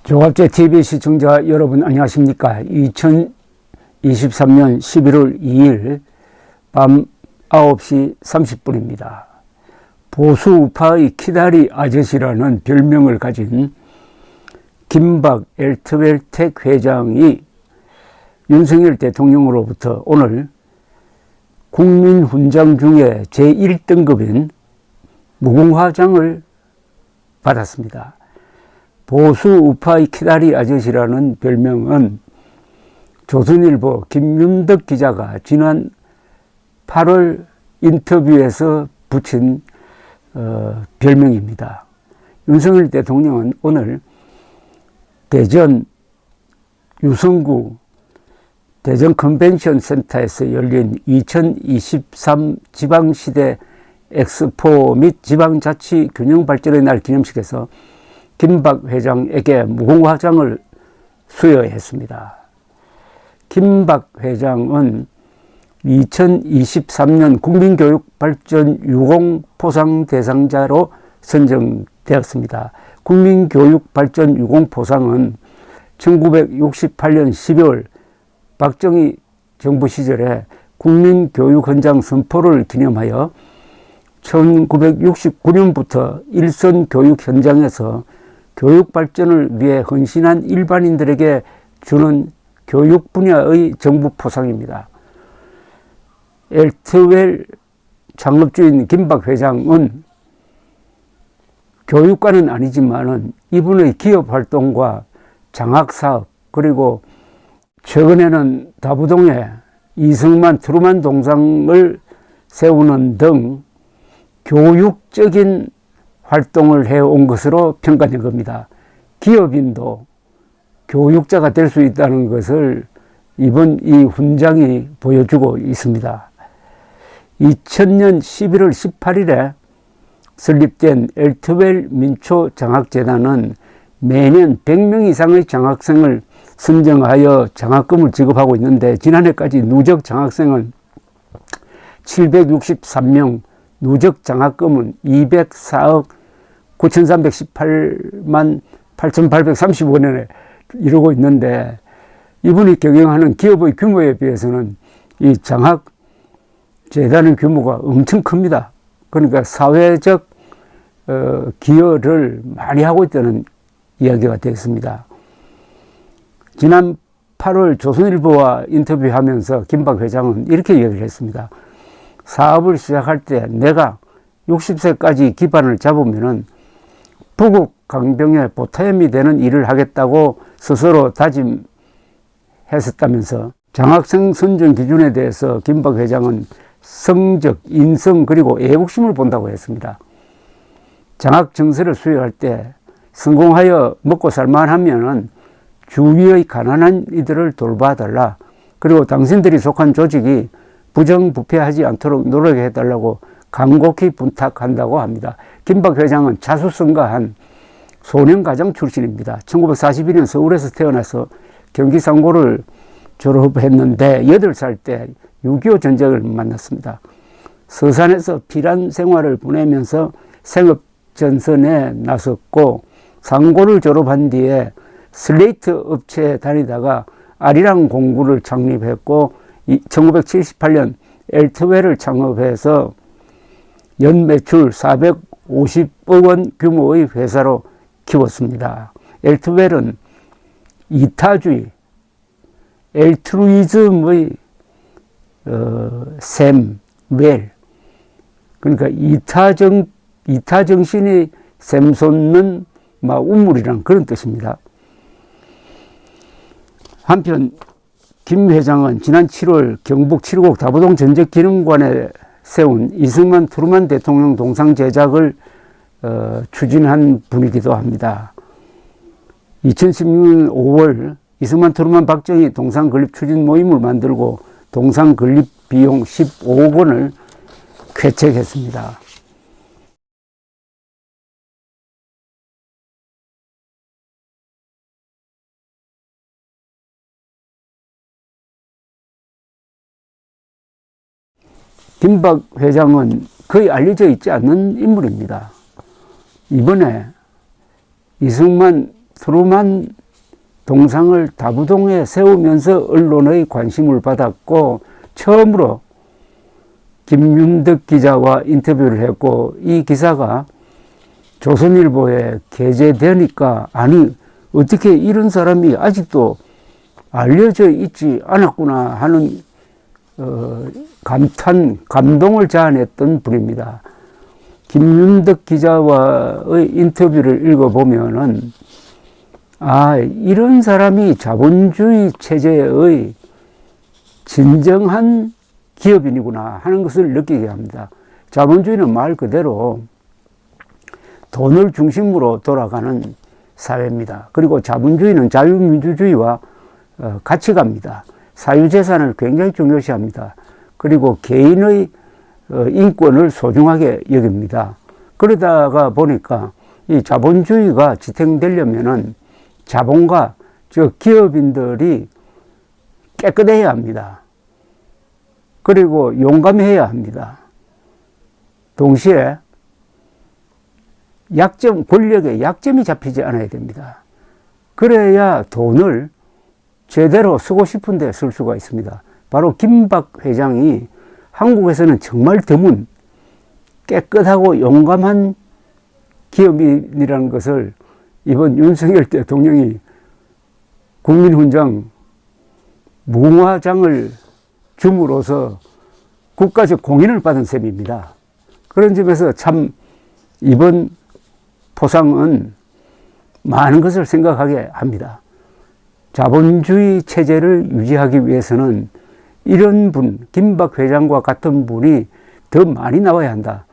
조갑제 TV 시청자 여러분 안녕하십니까? 2023년 11월 2일 밤 9시 30분입니다. 보수 우파의 키다리 아저씨라는 별명을 가진 김박 엘트웰텍 회장이 윤석열 대통령으로부터 오늘 국민훈장 중에 제1등급인 무궁화장을 받았습니다. 보수 우파의 키다리 아저씨라는 별명은 조선일보 김윤덕 기자가 지난 8월 인터뷰에서 붙인 별명입니다. 윤석열 대통령은 오늘 대전 유성구 대전 컨벤션 센터에서 열린 2023 지방시대 엑스포 및 지방자치 균형 발전의 날 기념식에서 김박 회장에게 무궁화장을 수여했습니다. 김박 회장은 2023년 국민교육발전 유공포상 대상자로 선정되었습니다. 국민교육발전 유공포상은 1968년 12월 박정희 정부 시절에 국민교육헌장 선포를 기념하여 1969년부터 일선 교육 현장에서 교육 발전을 위해 헌신한 일반인들에게 주는 교육 분야의 정부 포상입니다. 엘트웰 창업주인 김박 회장은 교육과는 아니지만은 이분의 기업 활동과 장학 사업 그리고 최근에는 다부동에 이승만 트루만 동상을 세우는 등 교육적인 활동을 해온 것으로 평가된 겁니다. 기업인도 교육자가 될 수 있다는 것을 이번 이 훈장이 보여주고 있습니다. 2000년 11월 18일에 설립된 엘트웰 민초장학재단은 매년 100명 이상의 장학생을 선정하여 장학금을 지급하고 있는데 지난해까지 누적 장학생은 763명, 누적 장학금은 204억 9,318만 8,835원에 이루고 있는데 이분이 경영하는 기업의 규모에 비해서는 이 장학재단의 규모가 엄청 큽니다. 그러니까 사회적 기여를 많이 하고 있다는 이야기가 되었습니다. 지난 8월 조선일보와 인터뷰하면서 김박 회장은 이렇게 얘기를 했습니다. 사업을 시작할 때 내가 60세까지 기반을 잡으면은 부국 강병에 보탬이 되는 일을 하겠다고 스스로 다짐했었다면서 장학생 선정 기준에 대해서 김박 회장은 성적, 인성 그리고 애국심을 본다고 했습니다. 장학 정서를 수여할 때 성공하여 먹고 살만하면은 주위의 가난한 이들을 돌봐달라. 그리고 당신들이 속한 조직이 부정부패하지 않도록 노력해달라고 간곡히 부탁한다고 합니다. 김박 회장은 자수성가한 소년가장 출신입니다. 1941년 서울에서 태어나서 경기 상고를 졸업했는데 8살 때 6.25 전쟁을 만났습니다. 서산에서 피란 생활을 보내면서 생업전선에 나섰고 상고를 졸업한 뒤에 슬레이트 업체에 다니다가 아리랑 공구를 창립했고 1978년 엘트웰을 창업해서 연매출 450억 원 규모의 회사로 키웠습니다. 엘트웰은 이타주의, 엘트루이즘의 샘, 웰, 그러니까 이타정신이 샘솟는 우물이란 그런 뜻입니다. 한편 김 회장은 지난 7월 경북 7곡 다부동 전적기념관에 세운 이승만 트루만 대통령 동상 제작을 추진한 분이기도 합니다. 2016년 5월 이승만 트루만 박정희 동상 건립 추진 모임을 만들고 동상 건립 비용 15억 원을 쾌척했습니다. 김박 회장은 거의 알려져 있지 않는 인물입니다. 이번에 이승만 트루만 동상을 다부동에 세우면서 언론의 관심을 받았고 처음으로 김윤덕 기자와 인터뷰를 했고 이 기사가 조선일보에 게재되니까 아니 어떻게 이런 사람이 아직도 알려져 있지 않았구나 하는 감동을 자아냈던 분입니다. 김윤덕 기자와의 인터뷰를 읽어보면은 이런 사람이 자본주의 체제의 진정한 기업인이구나 하는 것을 느끼게 합니다. 자본주의는 말 그대로 돈을 중심으로 돌아가는 사회입니다. 그리고 자본주의는 자유민주주의와 같이 갑니다. 사유재산을 굉장히 중요시합니다. 그리고 개인의 인권을 소중하게 여깁니다. 그러다가 보니까 이 자본주의가 지탱되려면은 자본가, 즉 기업인들이 깨끗해야 합니다. 그리고 용감해야 합니다. 동시에 권력의 약점이 잡히지 않아야 됩니다. 그래야 돈을 제대로 쓰고 싶은데 쓸 수가 있습니다. 바로 김박 회장이 한국에서는 정말 드문 깨끗하고 용감한 기업인이라는 것을 이번 윤석열 대통령이 국민훈장 무궁화장을 줌으로써 국가적 공인을 받은 셈입니다. 그런 점에서 참 이번 포상은 많은 것을 생각하게 합니다. 자본주의 체제를 유지하기 위해서는 이런 분, 김박 회장과 같은 분이 더 많이 나와야 한다.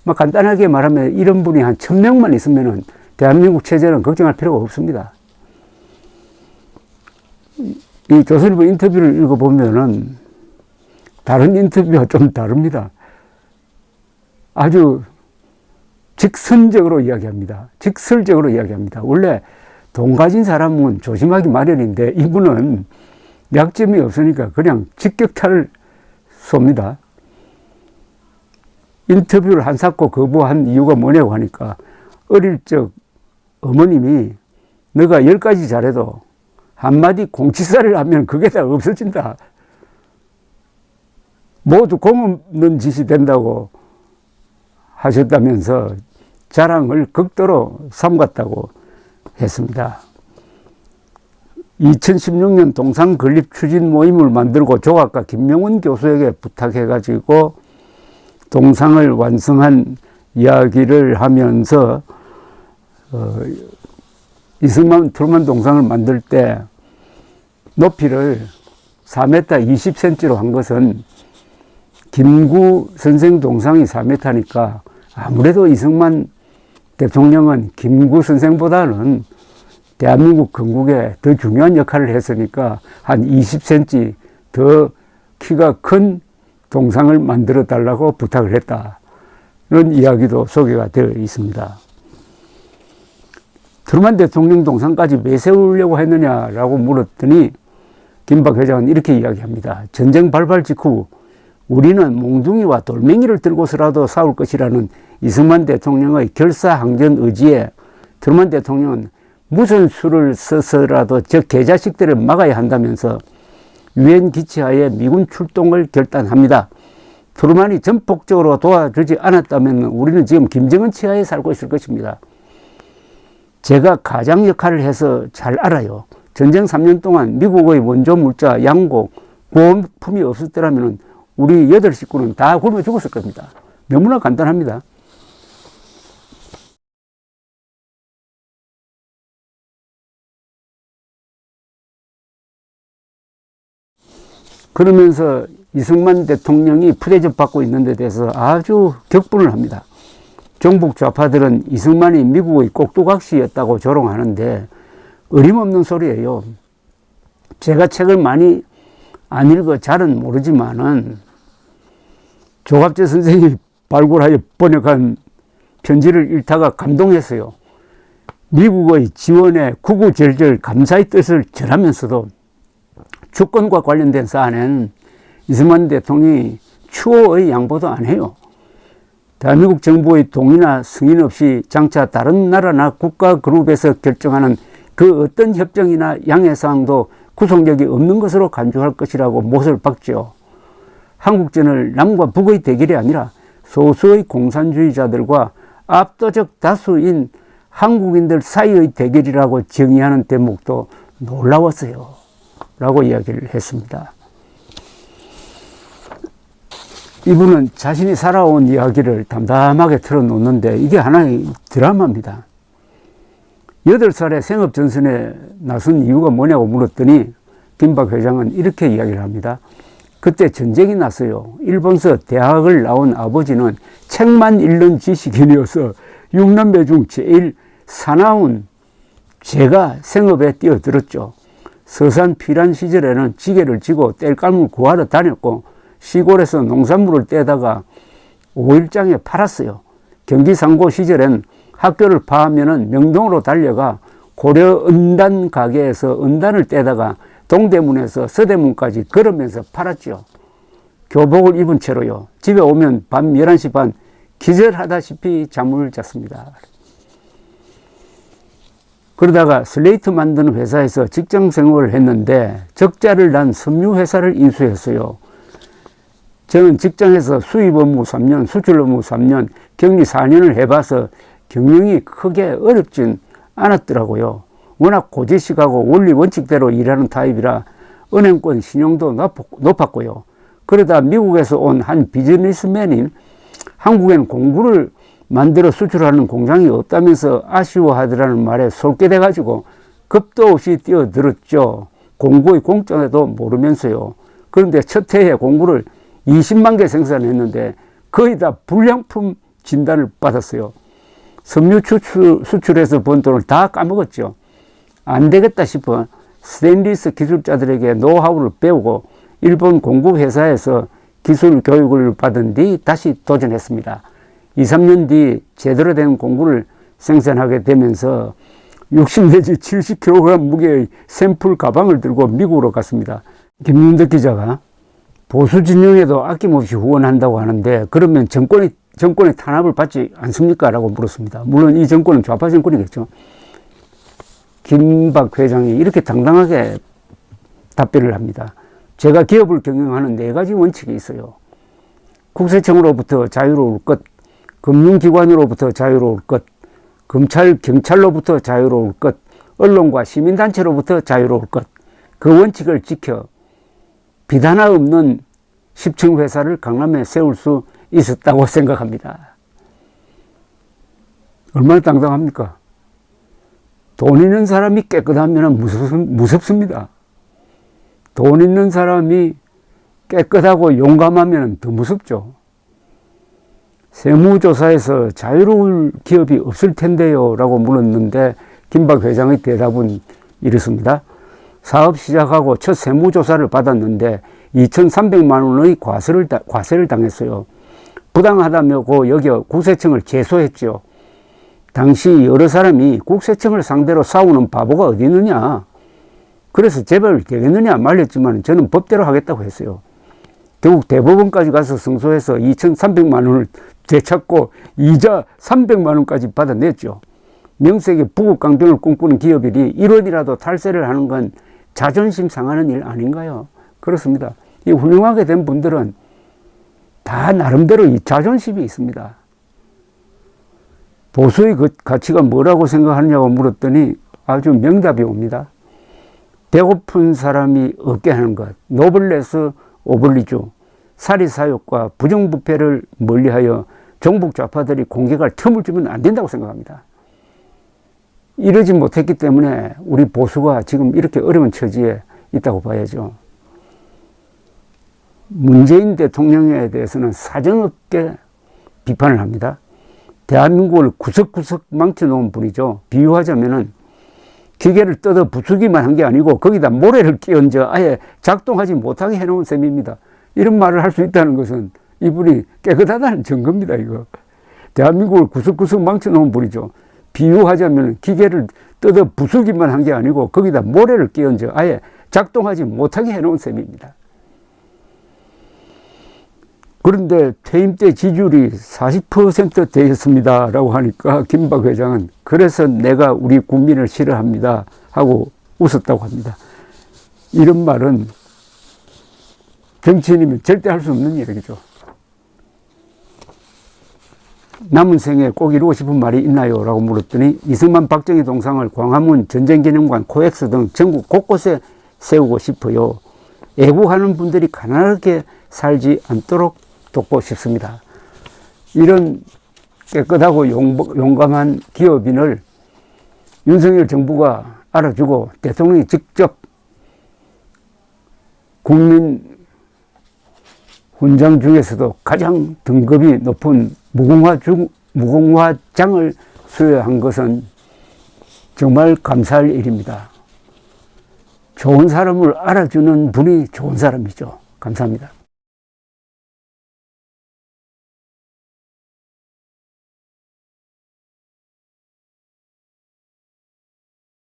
간단하게 말하면 이런 분이 한 1000명만 있으면 대한민국 체제는 걱정할 필요가 없습니다. 이 조선일보 인터뷰를 읽어보면은 다른 인터뷰와 좀 다릅니다. 아주 직선적으로 이야기합니다. 직설적으로 이야기합니다. 원래 돈 가진 사람은 조심하기 마련인데 이분은 약점이 없으니까 그냥 직격탄을 쏩니다. 인터뷰를 한사코 거부한 이유가 뭐냐고 하니까 어릴 적 어머님이 너가 10가지 잘해도 한마디 공치살을 하면 그게 다 없어진다. 모두 공없는 짓이 된다고 하셨다면서 자랑을 극도로 삼갔다고 했습니다. 2016년 동상 건립 추진 모임을 만들고 조각가 김명훈 교수에게 부탁해가지고 동상을 완성한 이야기를 하면서 이승만 트루만 동상을 만들 때 높이를 4m 20cm로 한 것은 김구 선생 동상이 4m니까 아무래도 이승만 대통령은 김구 선생보다는 대한민국 건국에 더 중요한 역할을 했으니까 한 20cm 더 키가 큰 동상을 만들어 달라고 부탁을 했다. 이런 이야기도 소개가 되어 있습니다. 트루만 대통령 동상까지 왜 세우려고 했느냐라고 물었더니 김박 회장은 이렇게 이야기합니다. 전쟁 발발 직후 우리는 몽둥이와 돌멩이를 들고서라도 싸울 것이라는 이승만 대통령의 결사항전 의지에 트루만 대통령은 무슨 수를 써서라도 저 개자식들을 막아야 한다면서 유엔 기치하에 미군 출동을 결단합니다. 트루만이 전폭적으로 도와주지 않았다면 우리는 지금 김정은 치하에 살고 있을 것입니다. 제가 가장 역할을 해서 잘 알아요. 전쟁 3년 동안 미국의 원조 물자, 양곡, 보험품이 없었더라면 우리 8식구는 다 굶어 죽었을 겁니다. 너무나 간단합니다. 그러면서 이승만 대통령이 푸대접 받고 있는 데 대해서 아주 격분을 합니다. 정북 좌파들은 이승만이 미국의 꼭두각시였다고 조롱하는데 어림없는 소리예요. 제가 책을 많이 안 읽어 잘은 모르지만은 조갑재 선생이 발굴하여 번역한 편지를 읽다가 감동했어요. 미국의 지원에 구구절절 감사의 뜻을 전하면서도 주권과 관련된 사안에는 이승만 대통령이 추호의 양보도 안 해요. 대한민국 정부의 동의나 승인 없이 장차 다른 나라나 국가 그룹에서 결정하는 그 어떤 협정이나 양해사항도 구속력이 없는 것으로 간주할 것이라고 못을 박죠. 한국전을 남과 북의 대결이 아니라 소수의 공산주의자들과 압도적 다수인 한국인들 사이의 대결이라고 정의하는 대목도 놀라웠어요. 라고 이야기를 했습니다. 이분은 자신이 살아온 이야기를 담담하게 털어놓는데 이게 하나의 드라마입니다. 8살에 생업전선에 나선 이유가 뭐냐고 물었더니 김박 회장은 이렇게 이야기를 합니다. 그때 전쟁이 났어요. 일본서 대학을 나온 아버지는 책만 읽는 지식인이어서 6남매 중 제일 사나운 제가 생업에 뛰어들었죠. 서산 피란 시절에는 지게를 지고 땔감을 구하러 다녔고 시골에서 농산물을 떼다가 5일장에 팔았어요. 경기 상고 시절엔 학교를 파하면은 명동으로 달려가 고려 은단 가게에서 은단을 떼다가 동대문에서 서대문까지 걸으면서 팔았죠. 교복을 입은 채로요. 집에 오면 밤 11시 반 기절하다시피 잠을 잤습니다. 그러다가 슬레이트 만드는 회사에서 직장 생활을 했는데 적자를 난 섬유회사를 인수했어요. 저는 직장에서 수입 업무 3년, 수출 업무 3년, 격리 4년을 해봐서 경영이 크게 어렵진 않았더라고요. 워낙 고지식하고 원리 원칙대로 일하는 타입이라 은행권 신용도 높았고요. 그러다 미국에서 온 한 비즈니스맨이 한국엔 공구를 만들어 수출하는 공장이 없다면서 아쉬워하더라는 말에 솔깃해가지고 겁도 없이 뛰어들었죠. 공구의 공짜도 모르면서요. 그런데 첫 해에 공구를 20만 개 생산했는데 거의 다 불량품 진단을 받았어요. 섬유 수출해서 번 돈을 다 까먹었죠. 안 되겠다 싶어 스테인리스 기술자들에게 노하우를 배우고 일본 공구 회사에서 기술 교육을 받은 뒤 다시 도전했습니다. 2, 3년 뒤 제대로 된 공구를 생산하게 되면서 60 내지 70kg 무게의 샘플 가방을 들고 미국으로 갔습니다. 김윤덕 기자가 보수 진영에도 아낌없이 후원한다고 하는데 그러면 정권의 탄압을 받지 않습니까? 라고 물었습니다. 물론 이 정권은 좌파 정권이겠죠. 김박 회장이 이렇게 당당하게 답변을 합니다. 제가 기업을 경영하는 4가지 원칙이 있어요. 국세청으로부터 자유로울 것, 금융기관으로부터 자유로울 것, 경찰로부터 자유로울 것, 언론과 시민단체로부터 자유로울 것. 그 원칙을 지켜 빚 하나 없는 10층 회사를 강남에 세울 수 있었다고 생각합니다. 얼마나 당당합니까? 돈 있는 사람이 깨끗하면 무섭습니다. 돈 있는 사람이 깨끗하고 용감하면 더 무섭죠. 세무조사에서 자유로울 기업이 없을 텐데요 라고 물었는데 김박 회장의 대답은 이렇습니다. 사업 시작하고 첫 세무조사를 받았는데 2,300만 원의 과세를 당했어요. 부당하다며 여겨 국세청을 제소했죠. 당시 여러 사람이 국세청을 상대로 싸우는 바보가 어디 있느냐. 그래서 재벌 되겠느냐 말렸지만 저는 법대로 하겠다고 했어요. 결국 대법원까지 가서 승소해서 2,300만 원을 되찾고 이자 300만 원까지 받아냈죠. 명색이 부국강병을 꿈꾸는 기업들이 1원이라도 탈세를 하는 건 자존심 상하는 일 아닌가요? 그렇습니다. 이 훌륭하게 된 분들은 다 나름대로 이 자존심이 있습니다. 보수의 가치가 뭐라고 생각하느냐고 물었더니 아주 명답이 옵니다. 배고픈 사람이 없게 하는 것, 노블레스 오블리주, 사리사욕과 부정부패를 멀리하여 종북 좌파들이 공격할 틈을 주면 안 된다고 생각합니다. 이러지 못했기 때문에 우리 보수가 지금 이렇게 어려운 처지에 있다고 봐야죠. 문재인 대통령에 대해서는 사정없게 비판을 합니다. 대한민국을 구석구석 망쳐놓은 분이죠. 비유하자면은 기계를 뜯어 부수기만 한 게 아니고 거기다 모래를 끼얹어 아예 작동하지 못하게 해놓은 셈입니다. 이런 말을 할 수 있다는 것은 이분이 깨끗하다는 증거입니다. 이거 대한민국을 구석구석 망쳐놓은 분이죠. 비유하자면 기계를 뜯어 부수기만 한 게 아니고 거기다 모래를 끼얹어 아예 작동하지 못하게 해놓은 셈입니다. 그런데 퇴임 때 지지율이 40% 되었습니다 라고 하니까 김박 회장은 그래서 내가 우리 국민을 싫어합니다 하고 웃었다고 합니다. 이런 말은 정치인이면 절대 할 수 없는 얘기죠. 남은 생에 꼭 이루고 싶은 말이 있나요? 라고 물었더니 이승만 박정희 동상을 광화문 전쟁기념관 코엑스 등 전국 곳곳에 세우고 싶어요. 애국하는 분들이 가난하게 살지 않도록 돕고 싶습니다. 이런 깨끗하고 용감한 기업인을 윤석열 정부가 알아주고 대통령이 직접 국민 훈장 중에서도 가장 등급이 높은 무공화장을 수여한 것은 정말 감사할 일입니다. 좋은 사람을 알아주는 분이 좋은 사람이죠. 감사합니다.